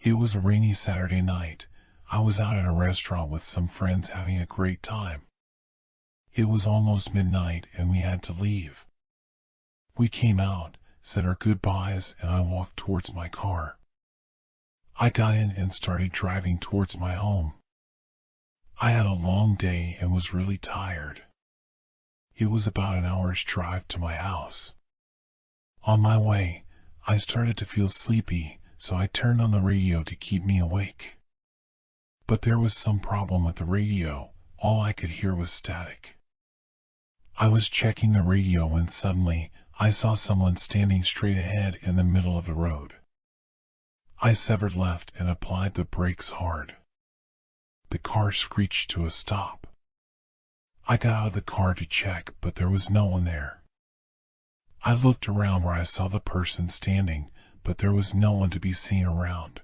It was a rainy Saturday night. I was out at a restaurant with some friends having a great time. It was almost midnight and we had to leave. We came out, said our goodbyes, and I walked towards my car. I got in and started driving towards my home. I had a long day and was really tired. It was about an hour's drive to my house. On my way, I started to feel sleepy, so I turned on the radio to keep me awake. But there was some problem with the radio. All I could hear was static. I was checking the radio when suddenly I saw someone standing straight ahead in the middle of the road. I severed left and applied the brakes hard. The car screeched to a stop. I got out of the car to check, but there was no one there. I looked around where I saw the person standing, but there was no one to be seen around.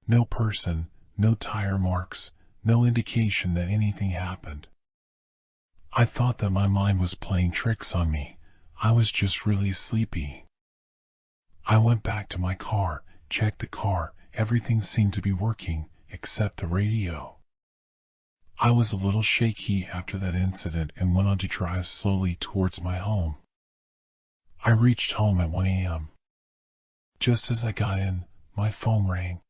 No person, no tire marks, no indication that anything happened. I thought that my mind was playing tricks on me. I was just really sleepy. I went back to my car, checked the car. Everything seemed to be working, except the radio. I was a little shaky after that incident and went on to drive slowly towards my home. I reached home at 1 a.m. Just as I got in, my phone rang.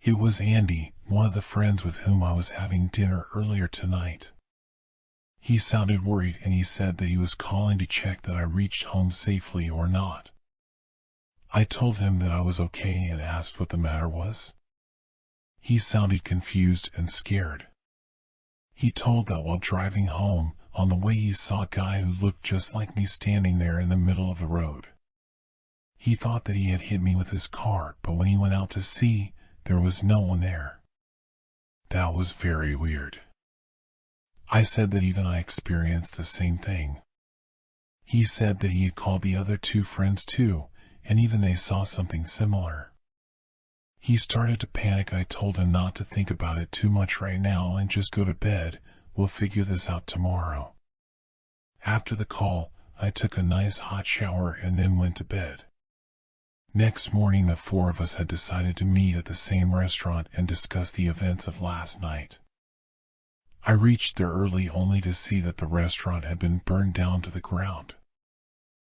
It was Andy, one of the friends with whom I was having dinner earlier tonight. He sounded worried and he said that he was calling to check that I reached home safely or not. I told him that I was okay and asked what the matter was. He sounded confused and scared. He told that while driving home, on the way he saw a guy who looked just like me standing there in the middle of the road. He thought that he had hit me with his car, but when he went out to see, there was no one there. That was very weird. I said that even I experienced the same thing. He said that he had called the other two friends too, and even they saw something similar. He started to panic. I told him not to think about it too much right now and just go to bed. We'll figure this out tomorrow. After the call, I took a nice hot shower and then went to bed. Next morning, the four of us had decided to meet at the same restaurant and discuss the events of last night. I reached there early only to see that the restaurant had been burned down to the ground.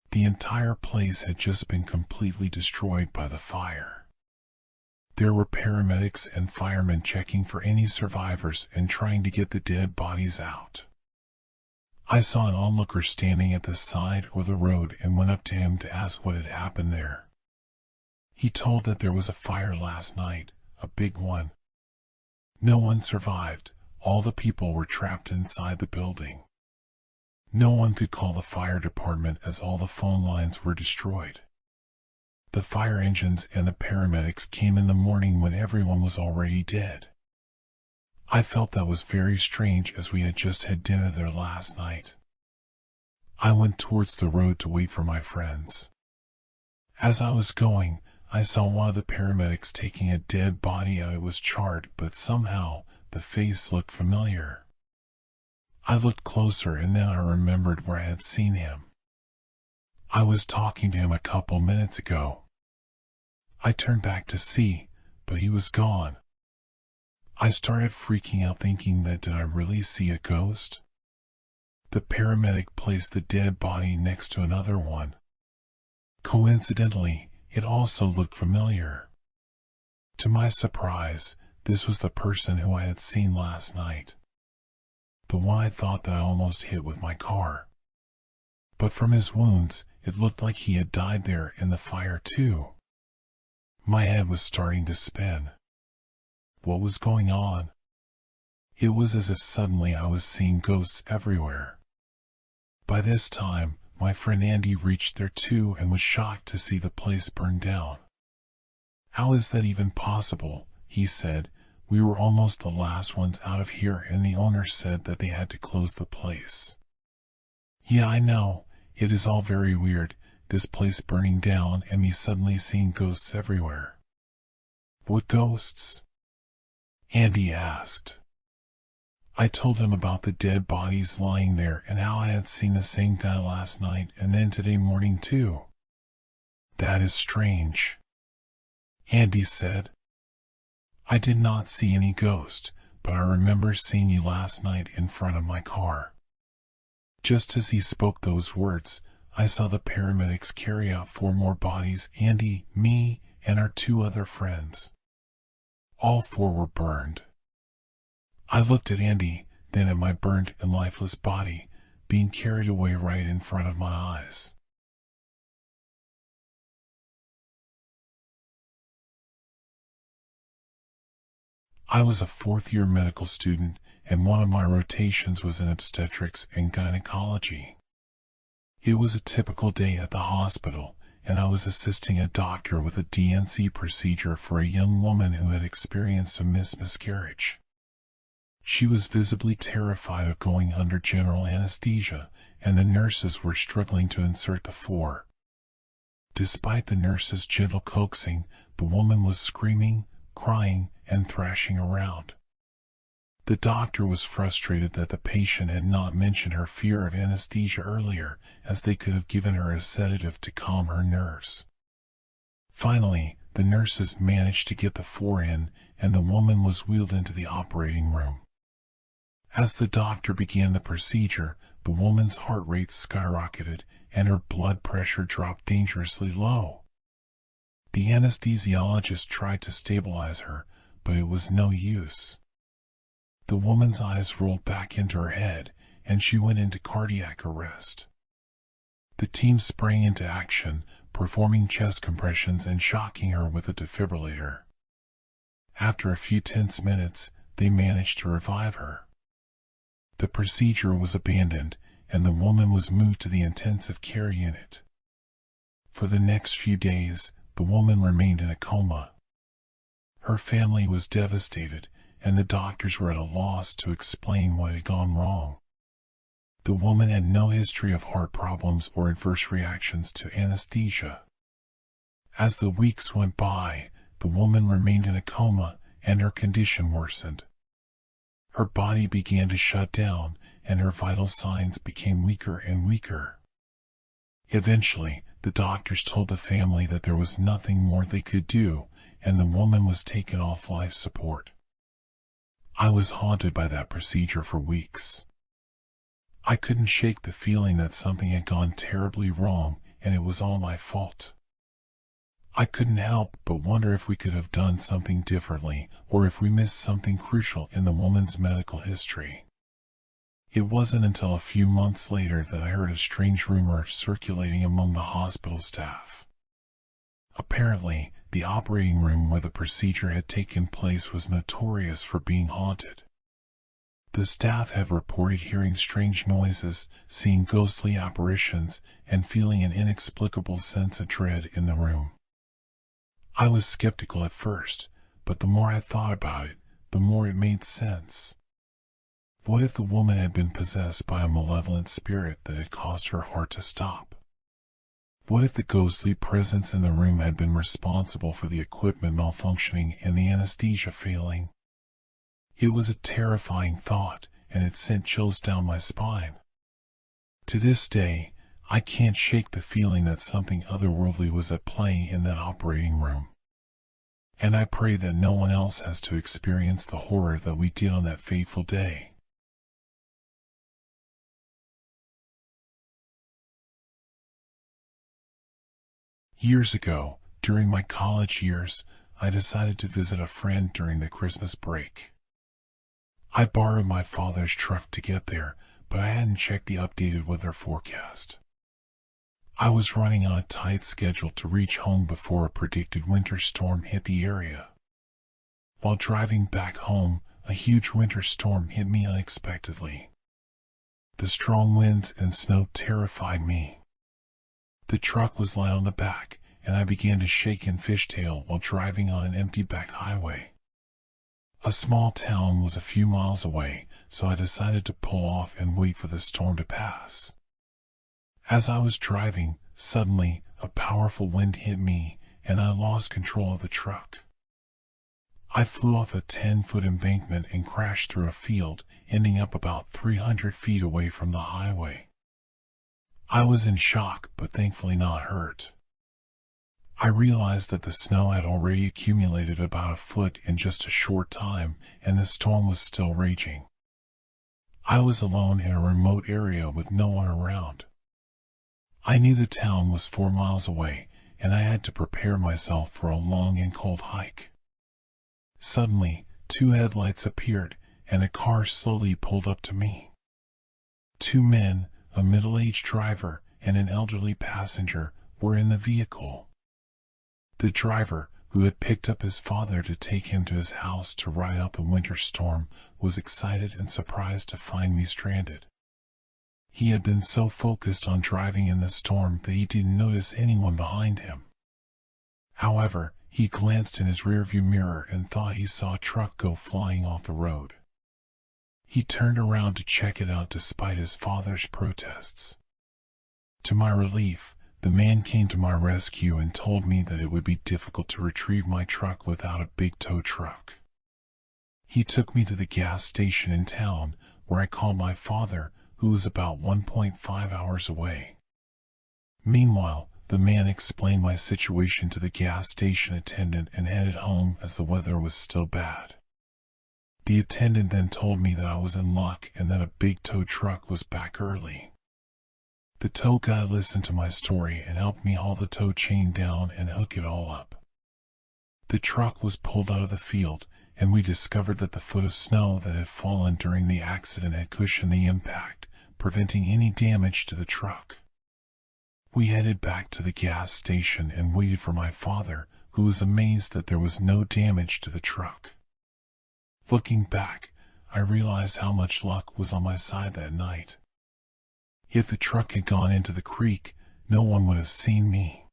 The entire place had just been completely destroyed by the fire. There were paramedics and firemen checking for any survivors and trying to get the dead bodies out. I saw an onlooker standing at the side of the road and went up to him to ask what had happened there. He told that there was a fire last night, a big one. No one survived. All the people were trapped inside the building. No one could call the fire department as all the phone lines were destroyed. The fire engines and the paramedics came in the morning when everyone was already dead. I felt that was very strange as we had just had dinner there last night. I went towards the road to wait for my friends. As I was going, I saw one of the paramedics taking a dead body out. It was charred, but somehow the face looked familiar. I looked closer and then I remembered where I had seen him. I was talking to him a couple minutes ago. I turned back to see, but he was gone. I started freaking out thinking that did I really see a ghost? The paramedic placed the dead body next to another one. Coincidentally, it also looked familiar. To my surprise, this was the person who I had seen last night. The one I thought that I almost hit with my car. But from his wounds, it looked like he had died there in the fire too. My head was starting to spin. What was going on? It was as if suddenly I was seeing ghosts everywhere. By this time, my friend Andy reached there too and was shocked to see the place burned down. How is that even possible? He said. We were almost the last ones out of here and the owner said that they had to close the place. Yeah, I know. It is all very weird, this place burning down and me suddenly seeing ghosts everywhere. What ghosts? Andy asked. I told him about the dead bodies lying there and how I had seen the same guy last night and then today morning too. That is strange. Andy said. I did not see any ghost, but I remember seeing you last night in front of my car. Just as he spoke those words, I saw the paramedics carry out 4 more bodies, Andy, me, and our 2 other friends. All 4 were burned. I looked at Andy, then at my burned and lifeless body, being carried away right in front of my eyes. I was a 4th-year medical student, and one of my rotations was in obstetrics and gynecology. It was a typical day at the hospital, and I was assisting a doctor with a DNC procedure for a young woman who had experienced a miscarriage. She was visibly terrified of going under general anesthesia, and the nurses were struggling to insert the 4. Despite the nurses' gentle coaxing, the woman was screaming, crying, and thrashing around. The doctor was frustrated that the patient had not mentioned her fear of anesthesia earlier, as they could have given her a sedative to calm her nerves. Finally, the nurses managed to get the 4 in, and the woman was wheeled into the operating room. As the doctor began the procedure, the woman's heart rate skyrocketed, and her blood pressure dropped dangerously low. The anesthesiologist tried to stabilize her, but it was no use. The woman's eyes rolled back into her head, and she went into cardiac arrest. The team sprang into action, performing chest compressions and shocking her with a defibrillator. After a few tense minutes, they managed to revive her. The procedure was abandoned, and the woman was moved to the intensive care unit. For the next few days, the woman remained in a coma. Her family was devastated, and the doctors were at a loss to explain what had gone wrong. The woman had no history of heart problems or adverse reactions to anesthesia. As the weeks went by, the woman remained in a coma, and her condition worsened. Her body began to shut down, and her vital signs became weaker and weaker. Eventually, the doctors told the family that there was nothing more they could do, and the woman was taken off life support. I was haunted by that procedure for weeks. I couldn't shake the feeling that something had gone terribly wrong, and it was all my fault. I couldn't help but wonder if we could have done something differently, or if we missed something crucial in the woman's medical history. It wasn't until a few months later that I heard a strange rumor circulating among the hospital staff. Apparently, the operating room where the procedure had taken place was notorious for being haunted. The staff had reported hearing strange noises, seeing ghostly apparitions, and feeling an inexplicable sense of dread in the room. I was skeptical at first, but the more I thought about it, the more it made sense. What if the woman had been possessed by a malevolent spirit that had caused her heart to stop? What if the ghostly presence in the room had been responsible for the equipment malfunctioning and the anesthesia failing? It was a terrifying thought, and it sent chills down my spine. To this day, I can't shake the feeling that something otherworldly was at play in that operating room. And I pray that no one else has to experience the horror that we did on that fateful day. Years ago, during my college years, I decided to visit a friend during the Christmas break. I borrowed my father's truck to get there, but I hadn't checked the updated weather forecast. I was running on a tight schedule to reach home before a predicted winter storm hit the area. While driving back home, a huge winter storm hit me unexpectedly. The strong winds and snow terrified me. The truck was light on the back, and I began to shake and fishtail while driving on an empty back highway. A small town was a few miles away, so I decided to pull off and wait for the storm to pass. As I was driving, suddenly, a powerful wind hit me, and I lost control of the truck. I flew off a 10-foot embankment and crashed through a field, ending up about 300 feet away from the highway. I was in shock, but thankfully not hurt. I realized that the snow had already accumulated about a foot in just a short time, and the storm was still raging. I was alone in a remote area with no one around. I knew the town was 4 miles away, and I had to prepare myself for a long and cold hike. Suddenly, 2 headlights appeared, and a car slowly pulled up to me. 2 men, a middle-aged driver and an elderly passenger, were in the vehicle. The driver, who had picked up his father to take him to his house to ride out the winter storm, was excited and surprised to find me stranded. He had been so focused on driving in the storm that he didn't notice anyone behind him. However, he glanced in his rearview mirror and thought he saw a truck go flying off the road. He turned around to check it out despite his father's protests. To my relief, the man came to my rescue and told me that it would be difficult to retrieve my truck without a big tow truck. He took me to the gas station in town, where I called my father, who was about 1.5 hours away. Meanwhile, the man explained my situation to the gas station attendant and headed home as the weather was still bad. The attendant then told me that I was in luck and that a big tow truck was back early. The tow guy listened to my story and helped me haul the tow chain down and hook it all up. The truck was pulled out of the field, and we discovered that the foot of snow that had fallen during the accident had cushioned the impact, preventing any damage to the truck. We headed back to the gas station and waited for my father, who was amazed that there was no damage to the truck. Looking back, I realized how much luck was on my side that night. If the truck had gone into the creek, no one would have seen me.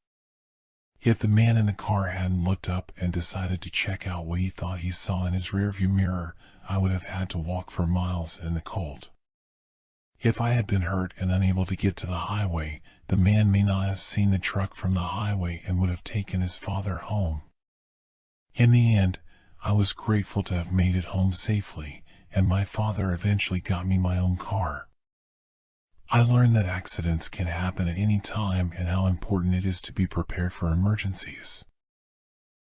If the man in the car hadn't looked up and decided to check out what he thought he saw in his rearview mirror, I would have had to walk for miles in the cold. If I had been hurt and unable to get to the highway, the man may not have seen the truck from the highway and would have taken his father home. In the end, I was grateful to have made it home safely, and my father eventually got me my own car. I learned that accidents can happen at any time and how important it is to be prepared for emergencies.